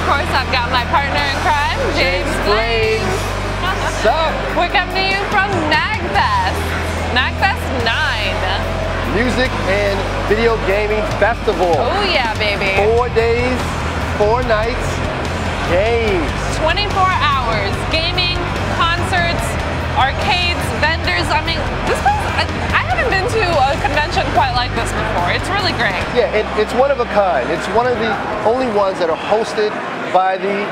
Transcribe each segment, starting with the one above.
course, I've got my partner in crime, James Flamez. What's up? We're coming to you from MagFest. MagFest 9. Music and Video Gaming Festival. Oh yeah, baby. 4 days, 4 nights, games. 24 hours, gaming, concerts, arcades, vendors. I mean, this place, I haven't been to a convention quite like this before. It's really great. Yeah, it's one of a kind. It's one of the only ones that are hosted by the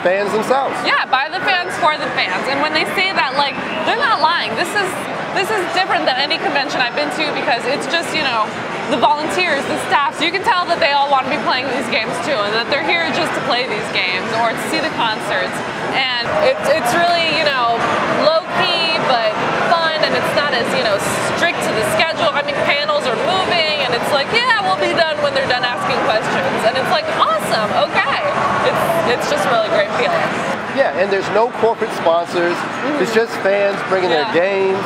fans themselves. Yeah, by the fans, for the fans. And when they say that, like, they're not lying. This is different than any convention I've been to because it's just, you know, the volunteers, the staff. So you can tell that they all want to be playing these games too, and that they're here just to play these games or to see the concerts. And it's really, you know, low-key but fun, and it's not as, you know, strict to the schedule. I mean, panels are moving, and it's like, yeah, we'll be done when they're done asking questions. And it's like, awesome, okay. It's just really great feeling. Yeah, and there's no corporate sponsors. It's just fans bringing their games,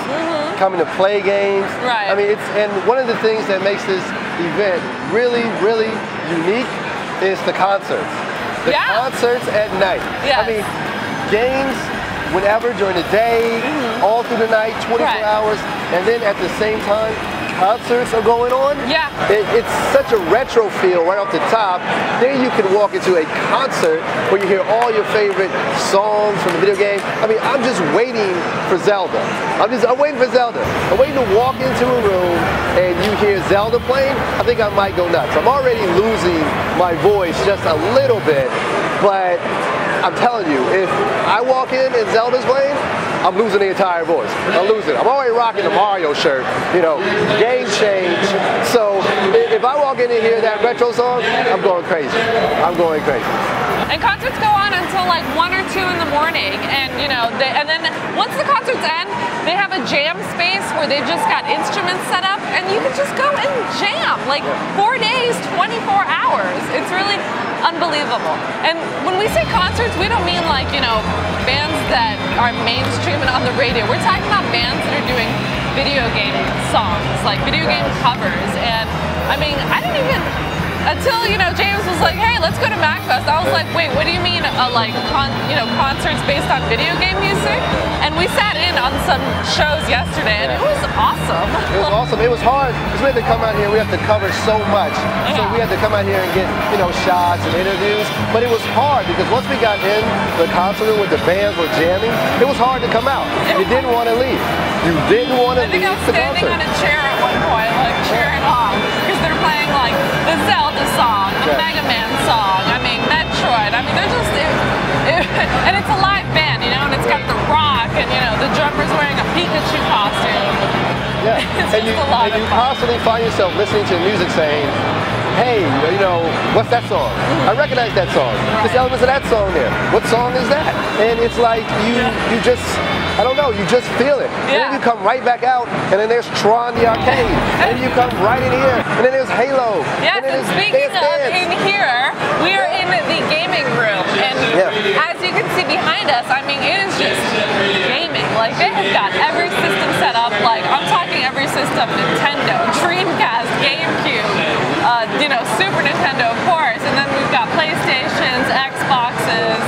coming to play games. Right. I mean, and one of the things that makes this event really, really unique is the concerts. The concerts at night. Yes. I mean, games whenever during the day, all through the night, 24 hours, and then at the same time, concerts are going on. Yeah. It's such a retro feel right off the top. Then you can walk into a concert where you hear all your favorite songs from the video game. I mean, I'm just waiting for Zelda. I'm waiting for Zelda. I'm waiting to walk into a room and you hear Zelda playing. I think I might go nuts. I'm already losing my voice just a little bit, but I'm telling you, if I walk in and Zelda's playing, I'm losing the entire voice. I'm losing. I'm already rocking the Mario shirt, you know, game change. So if I walk in and hear that retro song, I'm going crazy. I'm going crazy. And concerts go on until like 1 or 2 in the morning, and you know, and then once the concerts end, they have a jam space where they've just got instruments set up, and you can just go and jam. Like 4 days, 24 hours. It's really unbelievable. And when we say concerts, we don't mean like, you know, bands that are mainstream and on the radio. We're talking about bands that are doing video game songs, like video game covers. And I mean, I didn't even, until, you know, James was like, hey, let's go to MagFest. I was like, wait, what do you mean, like, concerts based on video game music? And we sat in on some shows yesterday, and it was awesome. It was awesome. It was hard because we had to come out here. We have to cover so much. So we had to come out here and get, you know, shots and interviews. But it was hard because once we got in the concert room with the bands were jamming, it was hard to come out. You didn't want to leave. You didn't want to leave the concert. I think I was standing on a chair at one point, like cheering off, because they're playing like the Zelda song, the Mega Man song, I mean, Metroid. I mean, they're just, and it's a live band, you know, and it's got The Rock, and, you know, the drummer's wearing a Pikachu costume. Yeah, and you constantly find yourself listening to music saying, hey, you know, what's that song? I recognize that song. There's elements of that song there. What song is that? And it's like you just, I don't know, you just feel it. And then you come right back out, and then there's Tron the arcade. And then you come right in here, and then there's Halo. Yes, and speaking of in here, we are in the gaming room. And as you can see behind us, I mean, it is just gaming. Like, they have got every system set up. Like, I'm talking every system, Nintendo, Dreamcast, GameCube, you know, Super Nintendo, of course. And then we've got PlayStations, Xboxes.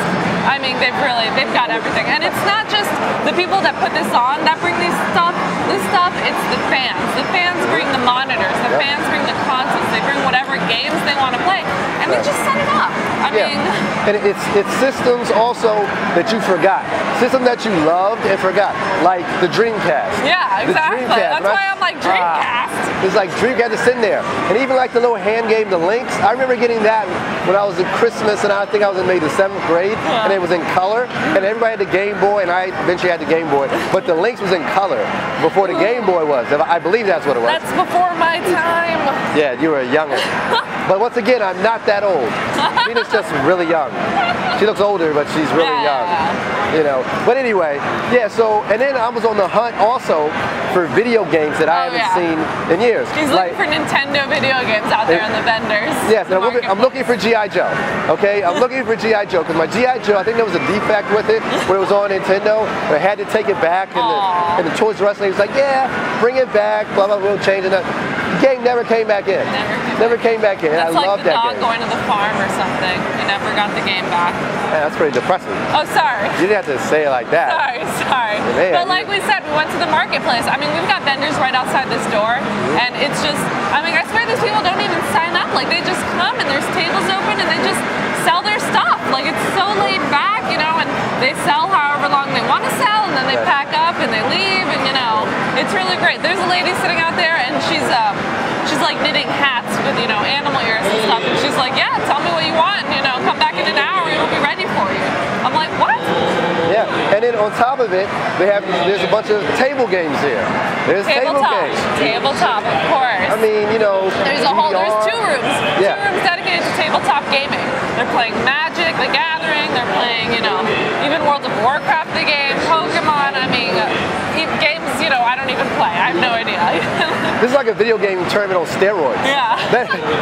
I mean, they've got everything. And it's not just the people that put this on that bring this stuff, it's the fans. The fans bring the monitors, the fans bring the consoles, they bring whatever games they want to play, and they just set it up. I mean, and it's systems also that you forgot, systems that you loved and forgot, like the Dreamcast. Yeah, exactly. That's why I'm like, Dreamcast. It's like Dreamcast is in there, and even like the little hand game, the Links. I remember getting that when I was at Christmas, and I think I was in maybe the 7th grade, and it was in color, and everybody had the Game Boy, and I eventually had the Game Boy, but the Links was in color before the Game Boy was. I believe that's what it was. That's before my time. Yeah, you were younger. But once again, I'm not that old. Gina's just really young. She looks older, but she's really young. You know. But anyway, so, and then I was on the hunt also for video games that I haven't seen in years. He's looking for Nintendo video games out there in the vendors. Yes, and I'm looking for G.I. Joe. Okay, I'm looking for G.I. Joe because my G.I. Joe, I think there was a defect with it when it was on Nintendo. I had to take it back, and the Toys R Us lady was like, yeah, bring it back, blah, blah, we'll change it. The game never came back in. Never came back in. That's I love like the that dog game. going to the farm or something. He never got the game back. Man, that's pretty depressing. Oh, sorry. You didn't have to say it like that. Sorry. Man, but like we said, we went to the marketplace. I mean, we've got vendors right outside this door, and it's just, I mean, I swear these people don't even sign up. Like, they just come and there's tables open and they just sell their stuff. Like, it's so laid back, you know, and they sell however long they want to sell, and then they pack up and they leave, and you know, it's really great. There's a lady sitting out there, and she's like knitting hats with, you know, animal ears and stuff, and she's like, yeah, tell me what you want, you know, come back in an hour, it'll be ready for you. I'm like, what? Yeah, and then on top of it, there's a bunch of table games here. There's table games. Tabletop, of course. I mean, you know, there's two rooms. Yeah. 2 rooms dedicated to tabletop gaming. They're playing Magic, The Gathering, they're playing, you know, even World of Warcraft, the game, Pokemon, I mean, games, you know, I don't even play. I have no idea. This is like a video game tournament on steroids. Yeah.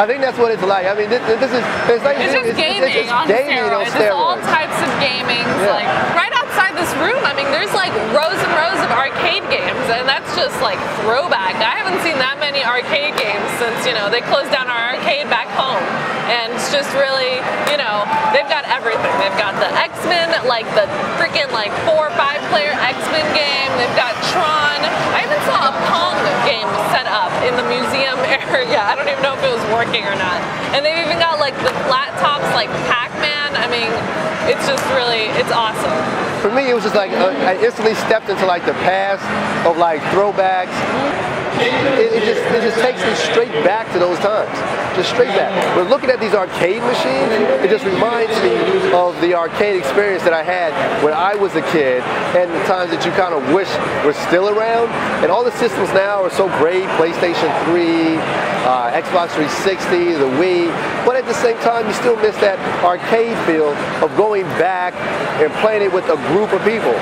I think that's what it's like. I mean, it's just gaming on steroids. There's all types of gaming. Yeah. Like, right outside this room, I mean, there's like rows and rows of arcade games, and that's just like throwback. I haven't seen that many arcade games since, you know, they closed down our arcade back home. And it's just really, you know, they've got everything. They've got the X-Men, like the freaking like 4 or 5 player X-Men game. They've got Tron. I even saw a Pong game set up in the museum area. I don't even know if it was working or not. And they've even got like the flat tops like Pac-Man. I mean, it's just really, it's awesome. For me, it was just like, I instantly stepped into like the past of like throwbacks. It just takes me straight back to those times. Just straight back. But looking at these arcade machines, it just reminds me of the arcade experience that I had when I was a kid, and the times that you kind of wish were still around. And all the systems now are so great, PlayStation 3, Xbox 360, the Wii, but at the same time you still miss that arcade feel of going back and playing it with a group of people.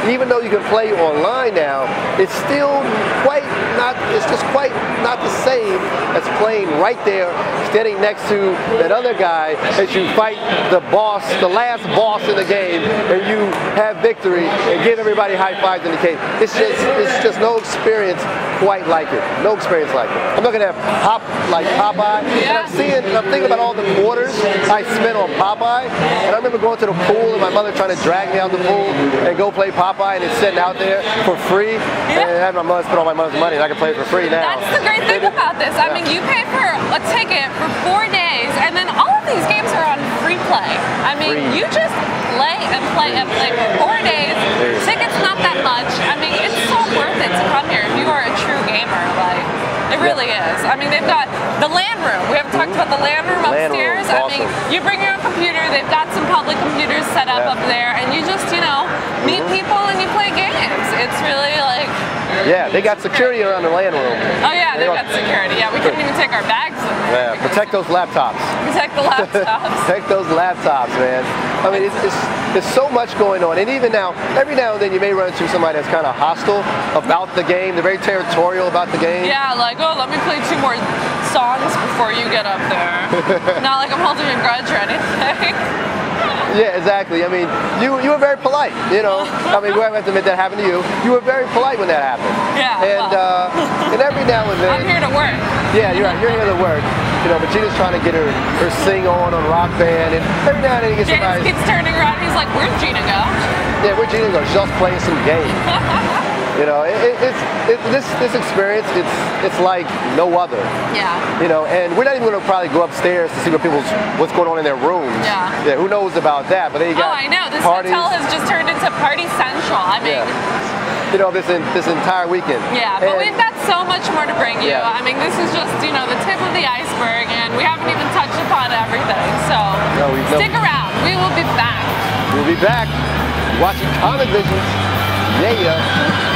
Even though you can play online now, it's still just quite not the same as playing right there, standing next to that other guy as you fight the boss, the last boss in the game, and you have victory and give everybody high fives in the game. It's just no experience quite like it. No experience like it. I'm not gonna have Popeye. Yeah. And I'm thinking about all the quarters I spent on Popeye, and I remember going to the pool and my mother trying to drag me out the pool and go play Popeye, and it's sitting out there for free. Yeah. And having my mother spend all my mother's money, and I can play it for free now. That's the great thing about this. I mean, you pay for a ticket for 4 days, and then all of these games are on free play. I mean, you just play and play and play for 4 days. Tickets not that much. I mean, it's so worth it to come here if you are a true gamer. Like, it really is. I mean, they've got the LAN room. We haven't talked about the LAN room upstairs. Awesome. I mean, you bring your own computer. They've got some public computers set up up there, and you just, you know, meet people and you play games. It's really like... Yeah, they got security around the LAN room. Oh yeah, they've got security. Yeah, we couldn't even take our bags in there. Yeah, protect those laptops. Protect the laptops. Protect those laptops, man. I mean, there's so much going on, and even now, every now and then you may run into somebody that's kind of hostile about the game. They're very territorial about the game. Yeah, like, oh, let me play 2 more songs before you get up there. Not like I'm holding a grudge or anything. Yeah, exactly. I mean, you were very polite, you know. I mean, we have to admit that happened to you. You were very polite when that happened. Yeah. And and every now and then. I'm here to work. Yeah, you're right. You're here to work. You know, but Gina's trying to get her sing on Rock Band, and every now and then you get somebody. James keeps turning around. He's like, "Where'd Gina go?" Yeah, where'd Gina go? She's just playing some game. You know, this experience, it's like no other. Yeah. You know, and we're not even going to probably go upstairs to see what's going on in their rooms. Yeah. Yeah. Who knows about that? But they got. Oh, I know. This parties. hotel has just turned into Party Central. I mean. Yeah. You know, this entire weekend. Yeah, but we've got so much more to bring you. Yeah. I mean, this is just, you know, the tip of the iceberg, and we haven't even touched upon everything. So stick around. We will be back. We'll be back watching Comic Visions. Yeah.